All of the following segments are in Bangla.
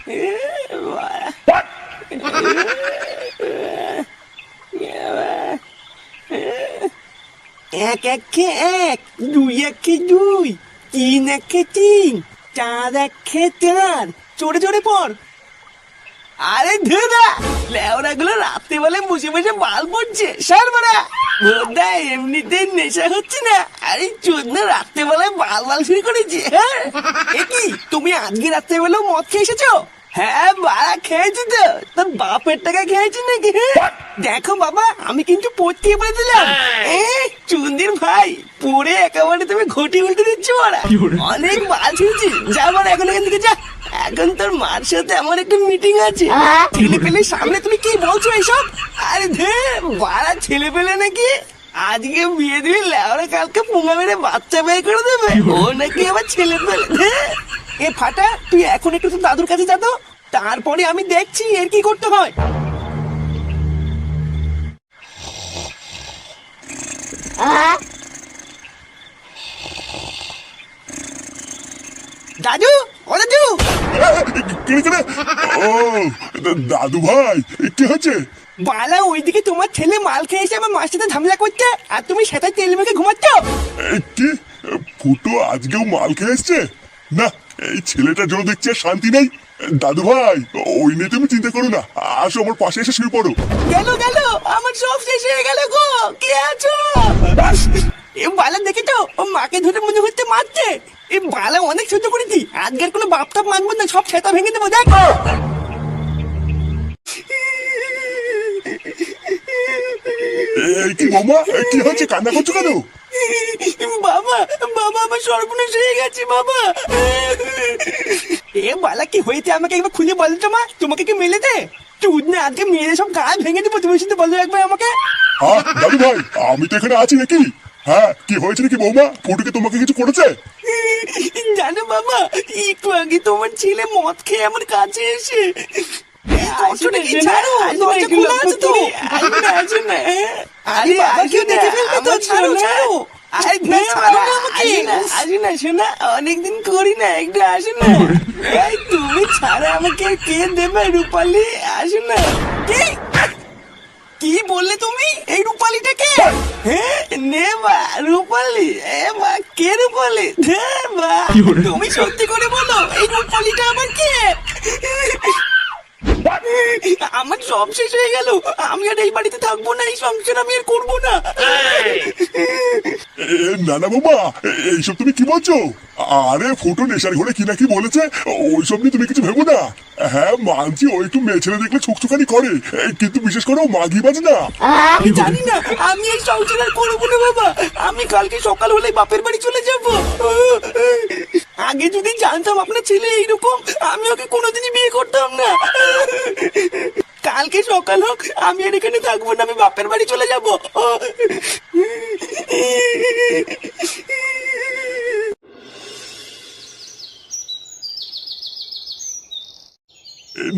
এক একে এক, দুই একে দুই, তিন একে তিন, চার একে চার, চড়ে চড়ে পড়। আরে ধুরা লেওরা গুলো রাত্রে বেলা বসে বসে মাল পড়ছে সার মারা বোধা এমনিতে নেশা হচ্ছে না। আরে চোদনা রাত্রে বেলায় বাল বাল শুরু করেছে। হ্যাঁ কি তুমি আজকে রাত্রে বেলাও মদ খেয়ে এসেছো? হ্যাঁ বাড়া খেয়েছি তো, তোর বাপের টাকা খেয়েছি নাকি? দেখো বাবা আমি কিন্তু পড়তে বলে দিলাম। চুন্দির ভাই পড়ে একেবারে তুমি ঘটি উল্টে দিচ্ছ। ওরা অনেক বাল ছিঁড়ছি, যা বড় এখন এখান থেকে যা। এখন তোর মার সাথে আমার একটা মিটিং আছে। ছেলে পেলে সামনে তুমি কি বলছো এইসব? আরে ধে বাড়া ছেলে পেলে নাকি আজকে বিয়ে দিবি লেওরা কালকে পুঙ্গা মেরে বাচ্চা বের করে দেবে। ও নাকি আবার ছেলে পেলে। এ ফাটা তুই এখন একটু তো দাদুর কাছে যা তো, তারপরে আমি দেখছি এর কি করতে হয়। দাদু ও দাদু। দাদু ভাই কি হচ্ছে? বালা ওইদিকে তোমার ছেলে মাল খেয়ে এসে আমার মার সাথে ঝামেলা করছে, আর তুমি সেটা তেল মেখে ঘুমাচ্ছ। কি ফুটো আজকেও মাল খেয়ে এসছে? না এই ছেলেটার জন্য দেখছি আর শান্তি নেই। দাদু ভাই ওই নিয়ে তুমি চিন্তা করো না, আসো আমার পাশে এসে শুয়ে পড়ো। গেল গেল আমার সব শেষ হয়ে গেল গো। কে আছো? এ বালা দেখেছো ও মাকে ধরে মনে হচ্ছে মারছে। এই বালা অনেক সহ্য করেছি, আজকের কোনো বাপ টাপ মানবো না, সব সেটা ভেঙে দেবো। দেখ কি মামা কি হচ্ছে, কান্না করছো কেন? বাবা বাবা আমার সর্বনাশ হয়ে গেছে বাবা। এ বালা কি হয়েছে আমাকে একবার খুলে বলো তো মা, তোমাকে কি মেলেছে? তুই না আজকে মেরে সব গা ভেঙে দেবো, তুমি শুধু বলো একবার আমাকে। হ্যাঁ দাদু ভাই আমি তো এখানে আছি নাকি? হ্যাঁ কি হয়েছে নাকি বৌমা, ফুটুকে তোমাকে কিছু করেছে? জানো বাবা একটু আগে তোমার ছেলে মদ খেয়ে আমার কাছে এসে অনেকদিন করি না, একটু আসে না। তুমি ছাড়া আমাকে কে দেবে? রূপালী আসে না। কি বললে তুমি? এই রূপালীটাকে? হ্যাঁ নে বা রূপালী। কে রূপালী? তুমি সত্যি করে বলো এই রূপালীটা আমার কে? আমার সব শেষ হয়ে গেল, আমি আর এই বাড়িতে থাকবো না, এই সংসার আমি আর করবো না। না না বাবা এইসব তুমি কি বলছো? আরে ফুটো নেশার ঘরে কি না কি বলেছে, ওইসব নিয়ে তুমি কিছু ভেবো না। হ্যাঁ মানছি ও একটু মেয়ে ছেলে দেখলে ছুকছুকানি করে, কিন্তু বিশেষ করে ও মাগি বাজ না। আমি জানি না, আমি এই সংসার আর করবো না বাবা। আমি কালকে সকাল হলে বাপের বাড়ি চলে যাব। আগে যদি জানতাম আপনার ছেলে এইরকম, আমি ওকে কোনোদিনই বিয়ে করতাম না। কালকে সকাল হোক, আমি আর এখানে থাকবো না, আমি বাপের বাড়ি চলে যাব।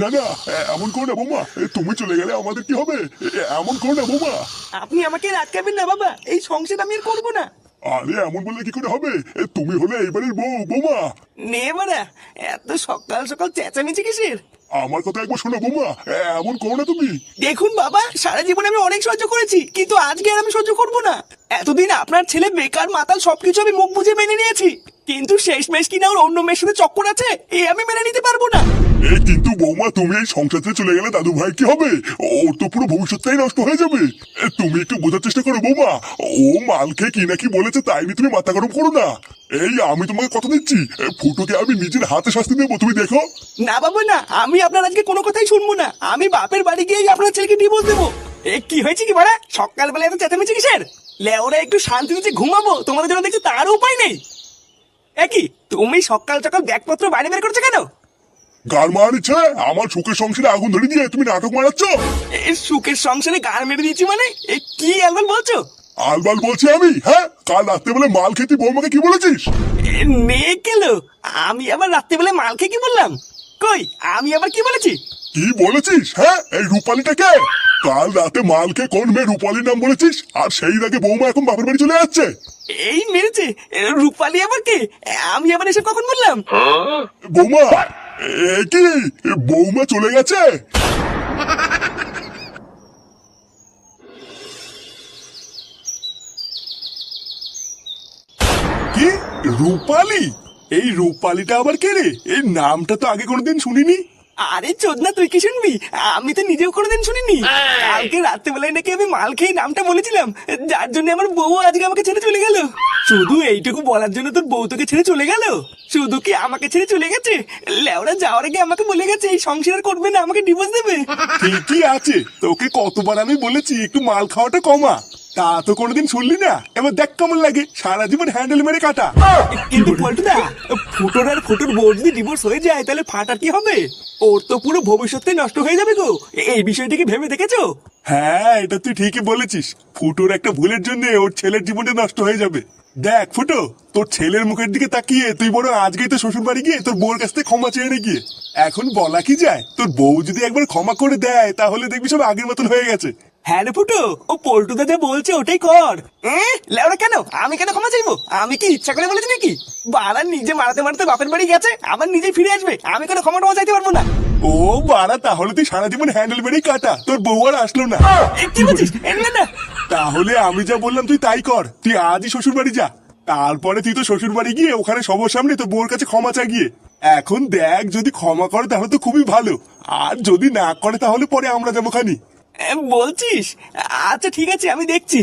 না না এমন করো না বৌমা, তুমি চলে গেলে আমাদের কি হবে? এমন করো না বৌমা। আপনি আমাকে আটকাবেন না বাবা, এই সংসার আমি আর করবো না। আরে এমন বললে কি করে হবে, তুমি হলে এইবারের বউ বৌমা। নে বাড়া এত সকাল সকাল চেঁচামেচি কিসের? আমার কথা একবার শোনো বৌমা, এমন করো না তুমি। দেখুন বাবা সারা জীবনে আমি অনেক সহ্য করেছি, কিন্তু আজকে আর আমি সহ্য করবো না। এতদিন আপনার ছেলে বেকার মাতাল সবকিছু আমি মুখ বুঝে মেনে নিয়েছি, কিন্তু শেষমেশ কিনা ওর অন্য মেয়ের সাথে চক্কর আছে, এ আমি মেনে নিতে পারবো না। কিন্তু বৌমা তুমি এই সংসার থেকে চলে গেলে দাদু ভাই কি হবে? ওর তো পুরো ভবিষ্যৎটাই নষ্ট হয়ে যাবে। তুমি একটু বোঝার চেষ্টা করো বৌমা, ও মালকে কি নাকি বলেছে তাই নিয়ে তুমি মাথা গরম করো না। এই আমি তোমাকে কথা দিচ্ছি, ফুটোকে আমি নিজের হাতে শাস্তি দেবো, তুমি দেখো। না বাবা না, আমি আপনার আজকে কোনো কথাই শুনবো না, আমি বাপের বাড়ি গিয়ে আপনার ছেলেকে ডিভোর্স দেবো। কি হয়েছে কি বাড়া, সকালবেলা এত চেঁচামেচি কিসের? লেওরা একটু শান্তিতে ঘুমাবো, তোমাদের জন্য দেখছি তার উপায় নেই। কি তুমি সকাল সকাল ব্যাগপত্র বাইরে বের করছো কেন? গার মারছে আমার সুখের সংসারে আগুন ধরে দিয়ে তুমি নাটক মারাচ্ছ। সুখের সংসারে গার মেরে দিয়েছি মানে কি আলবাল বলছো? আলবাল বলছি আমি? হ্যাঁ কাল রাত্রে বেলা মাল খেতে বৌমাকে কি বলেছিস? মেয়ে কেলো, আমি আবার রাত্রেবেলা মাল খেয়ে কি বললাম? কই আমি আবার কি বলেছি? কি বলেছিস? হ্যাঁ এই রূপালীটাকে কাল রাতে মাল খেয়ে কোন মেয়ে রূপালীর নাম বলেছিস, আর সেই আগে বৌমা এখন বাপের বাড়ি চলে যাচ্ছে। এই মেরেছে রূপালী আবার কে? আমি আবার এসে কখন বললাম? বৌমা কি বৌমা চলে গেছে? কি রূপালী? এই রূপালীটা আবার কে রে? এই নামটা তো আগে কোনোদিন শুনিনি। আরে চোদনা, তুই কি শুনবি? আমি তো নিজেও কোনোদিন শুনিনি। কালকে রাত্রেবেলায় নাকি আমি মাল খেয়ে নামটা বলেছিলাম, যার জন্য আমার বউ আজকে আমাকে ছেড়ে চলে গেল। শুধু এইটুকু বলার জন্য তোর বউ তোকে ছেড়ে চলে গেল? শুধু কি আমাকে ছেড়ে চলে গেছে? লেওরা যাওয়ার আগে আমাকে বলে গেছে এই সংসার করবে না, আমাকে ডিভোর্স দেবে। ঠিকই আছে, তোকে কতবার আমি বলেছি একটু মাল খাওয়াটা কমা, তা তো কোনোদিন শুনলি না। এবার দেখ কেমন লাগে, সারা জীবন হ্যান্ডেল মেরে কাটা। কিন্তু পল্টুদা, ফুটোর আর ফুটোর বউ যদি ডিভোর্স হয়ে যায় তাহলে ফাটার কি হবে? ওর তো পুরো ভবিষ্যৎটাই নষ্ট হয়ে যাবে গো। এই বিষয়টিকে ভেবে দেখেছো? হ্যাঁ, এটা তুই ঠিকই বলেছিস। ফুটোর একটা ভুলের জন্য ওর ছেলের জীবনটা নষ্ট হয়ে যাবে। দেখ ফুটো, তোর ছেলের মুখের দিকে তাকিয়ে তুই বড় আজকেই তো শ্বশুর বাড়ি গিয়ে তোর বউর কাছ থেকে ক্ষমা চেয়ে গিয়ে এখন বলা কি যায়, তোর বউ যদি একবার ক্ষমা করে দেয় তাহলে দেখবি সব আগের মতন হয়ে গেছে। হ্যাঁ রে ফুটো, ও পল্টুদা যা বলছে ওটাই কর। লেওড়া কেন? আমি কেন ক্ষমা চাইবো? আমি কি ইচ্ছা করে বলেছি নাকি? বাড়া নিজে মারাতে মারাতে বাপের বাড়ি গেছে, আবার নিজেই ফিরে আসবে, আমি কেন ক্ষমা টমা চাইতে পারবো না? ও বাড়া, তাহলে তুই সারা জীবন হ্যান্ডেল মেরেই কাটা, তোর বউ আর আসলো না। কি বলছিস? না। তাহলে আমি যা বললাম তুই তাই কর, তুই আজই শ্বশুর বাড়ি যা। তারপরে তুই তো শ্বশুর বাড়ি গিয়ে ওখানে সবার সামনে তোর বউর কাছে ক্ষমা চা গিয়ে। এখন দেখ, যদি ক্ষমা করে তাহলে তো খুবই ভালো, আর যদি না করে তাহলে পরে আমরা যাবো খানি। বলছিস? আচ্ছা ঠিক আছে, আমি দেখছি।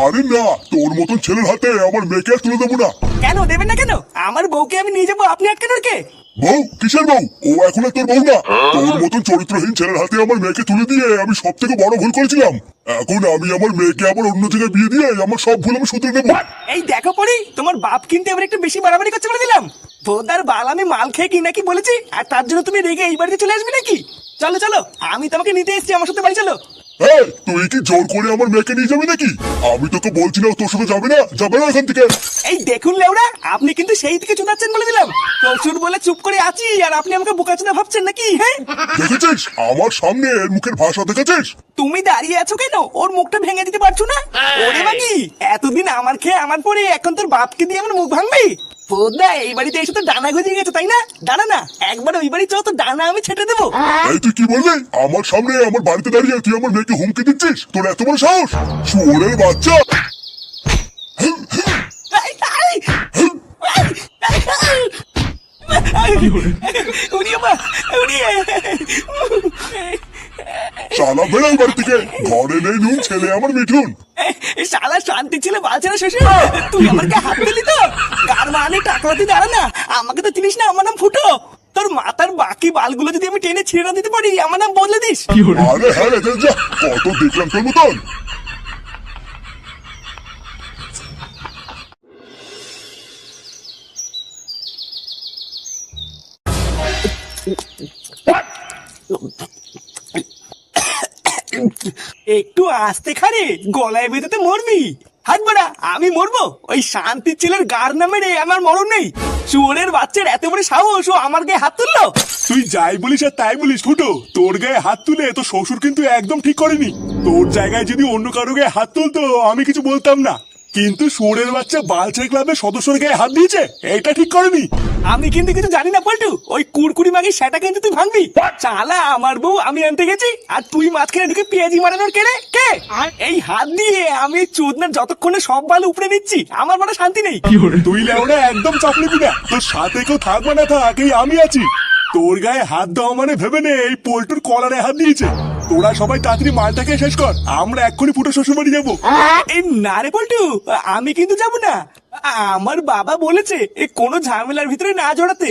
আরে না, তোর মতন ছেলের হাতে আমার মেয়েকে আর তুলে দেবো না। কেন দেবেন না? কেন আমার বউকে আমি নিয়ে যাবো, আপনি আটকানোর কে? বউ? কিসের বউ? ও এখন আর তোর বউ না। তোর মতন চরিত্রহীন ছেলের হাতে আমার মেয়েকে তুলে দিয়ে আমি সব থেকে বড় ভুল করেছিলাম। এখন আমি আমার মেয়েকে আবার অন্য জায়গায় বিয়ে দিয়ে আমার সব ভুল আমি শুধরে নেবো। এই দেখো পরি, তোমার বাপ কিন্তু এবার একটু বেশি বাড়াবাড়ি করছে বলে দিলাম। ভোদার বাল, আমি মাল খেয়ে কি নাকি বলেছি, আর তার জন্য তুমি রেগে এই বাড়িতে চলে আসবে নাকি? চলো চলো, আমি তোমাকে নিতে এসেছি, আমার সাথে বাড়ি চলো। তুই কি জোর করে আমার মেয়েকে নিয়ে যাবি নাকি? আমি তোকে বলছি না তোর সাথে যাবে না, যাবে না এখান থেকে। এই দেখুন লেওড়া, আপনি কিন্তু সেই থেকে চুদাচ্ছেন বলে দিলাম। শ্বশুর বলে চুপ করে আছি আর আপনি আমাকে বোকাচোদা ভাবছেন নাকি? হ্যাঁ, দেখেছিস আমার সামনে এর মুখের ভাষা দেখেছিস? তুমি দাঁড়িয়ে আছো কেন? ওর মুখটা ভেঙে দিতে পারছো না? ওরে বাকি, এতদিন আমার খেয়ে আমার পরে এখন তোর বাপকে দিয়ে আমার মুখ ভাঙবি? বোধা এই বাড়িতে এসে তো ডানা গজিয়ে গেছে, তাই না? ডানা না, একবার ওই বাড়ি চল, তো ডানা আমি ছেটে দেবো। এই তুই কি বললি? আমার সামনে আমার বাড়িতে দাঁড়িয়ে তুই আমার মেয়েকে হুমকি দিচ্ছিস? তোর এত বড় সাহস! শুয়োরের বাচ্চা! শালা বেড়াই বাড়ি থেকে, ঘরে নেই নুন, ছেলে আমার মিঠুন। শালা শান্তি ছিল বালছে না শ্বশুর, তুই আমাকে হাত দিলি তো? গার মানে টাকলাতে দাঁড়া না, আমাকে তো চিনিস না, আমার নাম ফুটো। তোর মাথার বাকি বালগুলো যদি আমি টেনে ছিঁড়ে না দিতে পারি, আমার নাম বদলে দিস। আরে হ্যাঁ রে, যা, কত দেখলাম তোর মতন। একটু আস্তে খারে, গলায় বেঁধেতে মরবি। হাত বাড়া, আমি মরবো? ওই শান্তির ছেলের গার নামে রে আমার মরণ নেই। শুয়োরের বাচ্চার এত বড় সাহস, ও আমার গায়ে হাত তুললো। তুই যাই বলিস আর তাই বলিস ফুটো, তোর গায়ে হাত তুলে তো শ্বশুর কিন্তু একদম ঠিক করেনি। তোর জায়গায় যদি অন্য কারো গায়ে হাত তুলতো আমি কিছু বলতাম না, কিন্তু শুয়োরের বাচ্চা বালছের ক্লাবের সদস্যের গায়ে হাত দিয়েছে, এটা ঠিক করেনি। আমি কিন্তু কিছু জানি না পল্টু, ওই কুড়কুড়ি মাগি সেটা কিন্তু তুই ভাঙবি। চালা আমার বউ আমি আনতে গেছি, আর তুই মাঝখানে ঢুকে পেঁয়াজি মারানোর কে রে? কে? এই হাত দিয়ে আমি চোদনার যতক্ষণে সব বাল উপরে নিচ্ছি, আমার মনে শান্তি নেই। তুই লেওড়া একদম চাপ নিবি না, তোর সাথে কেউ থাকবে না থাক, এই আমি আছি। তোর গায়ে হাত দেওয়া মানে ভেবে নে এই পোল্টুর কলারে হাত দিয়েছে। তোরা সবাই তাড়াতাড়ি মালটাকে শেষ কর, আমরা এক্ষুনি ফুটো শ্বশুর বাড়ি যাবো। এই না রে পল্টু, আমি কিন্তু যাব না। আমার বাবা বলেছে কোনো ঝামেলার ভিতরে না জড়াতে,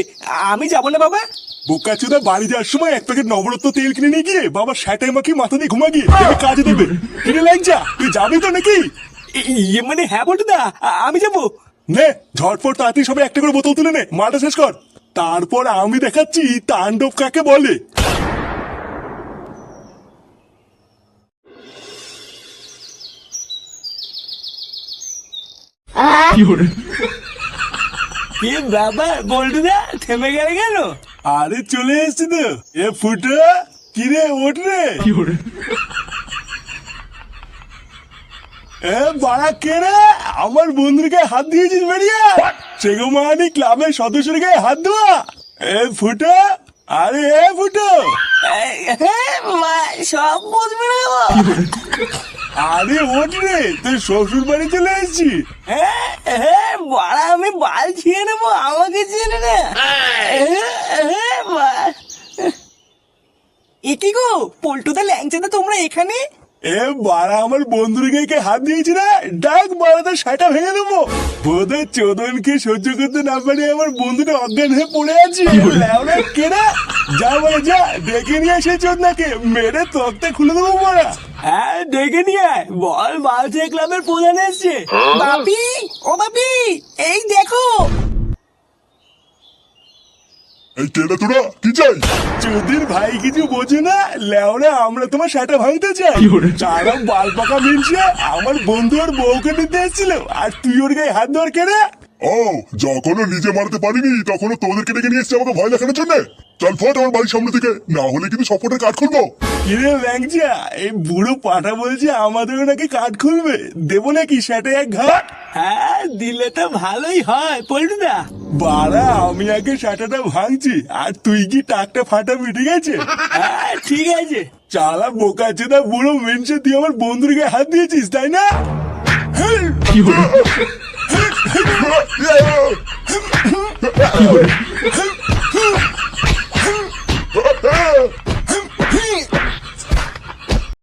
আমি যাব না বাবা। বোকাচোদা, বাড়ি যাওয়ার সময় এক প্যাকেট নবরত্ন তেল কিনে নিয়ে গিয়ে বাবা সেটাই মাখি মাথা দিয়ে ঘুমা গিয়ে দেখবি কাজে দেবে। কিনে লাগ যা, তুই যাবি তো নাকি? ইয়ে মানে হ্যাঁ পল্টু দা, আমি যাবো। নে ঝটপট তাড়াতাড়ি সবাই একটা করে বোতল তুলে নে, মালটা শেষ কর। তারপর আমি দেখাচ্ছি তাণ্ডব কাকে বলে। এ বাবা, বল্টু দা থেমে গেলে কেন? আরে চলে এসছি তো। এ ফুটো, কিরে ওঠ রে। এ বাড়া কে রে? আমার বন্ধুর গায়ে হাত দিয়েছিস বেরিয়ে? সেগো মানি ক্লাবের সদস্যের গায়ে হাত দেওয়া? এ ফুটো, আরে এ ফুটো, হ্যাঁ মা, সব বুঝবে না গো। আরে ওঠ রে, তুই শ্বশুর বাড়ি চলে এসেছি। হ্যাঁ হ্যাঁ বাড়া, আমি বাল ছিঁড়ে নেবো, আমাকে চেনে না। এ কি গো পল্টুদা, ল্যাংচাদা, তোমরা এখানে? এ বাড়া আমার বন্ধুর গায়ে কে হাত দিয়েছি না, ডাক বাড়া তার সাইটা ভেঙে দেবো। বোধহয় চোদনকে সহ্য করতে না পারে আমার বন্ধুটা অজ্ঞান হয়ে পড়ে আছে। লেওড়া কেনা, যা বলে যা, ডেকে নিয়ে আসে চোদনাকে, মেরে তক্তা খুলে দেবো বাড়া। হ্যাঁ ডেকে নিয়ে আয়, বল মালচে ক্লাবের প্রধান এসছে। বাপি, ও বাপি, এই দেখো। এই কেনা তোরা কি চাই? চোদির ভাই কিছু বোঝে না, লেওরা আমরা তোমার সাটা ভাঙতে চাই। যারা বাল পাকা মিলছে আমার বন্ধু আর বউকে নিতে এসেছিল, আর তুই ওর গায়ে হাত ধর কেনা। ও, যখনও নিজে মারতে পারিনি তখনও তোদেরকে ডেকে নিয়ে এসছে আমাকে ভয় দেখানোর জন্য। চল ফট আমার বাড়ির সামনে থেকে, না হলে কিন্তু সপোর্টের কাঠ খুলবো। কিরে ল্যাংচা, এই বুড়ো পাঠা বলছে আমাদেরও নাকি কাঠ খুলবে, দেবো নাকি সেটা এক ঘাট? হ্যাঁ দিলে তো ভালোই হয় পল্টুদা। বাড়া আমি আগে সাটাটা ভাঙছি, আর তুই কি টাকটা ফাটাবি, ঠিক আছে? হ্যাঁ ঠিক আছে। চালা বোকা চেনা বুড়ো মেনছে, তুই আমার বন্ধুর গায়ে হাত দিয়েছিস তাই না? কি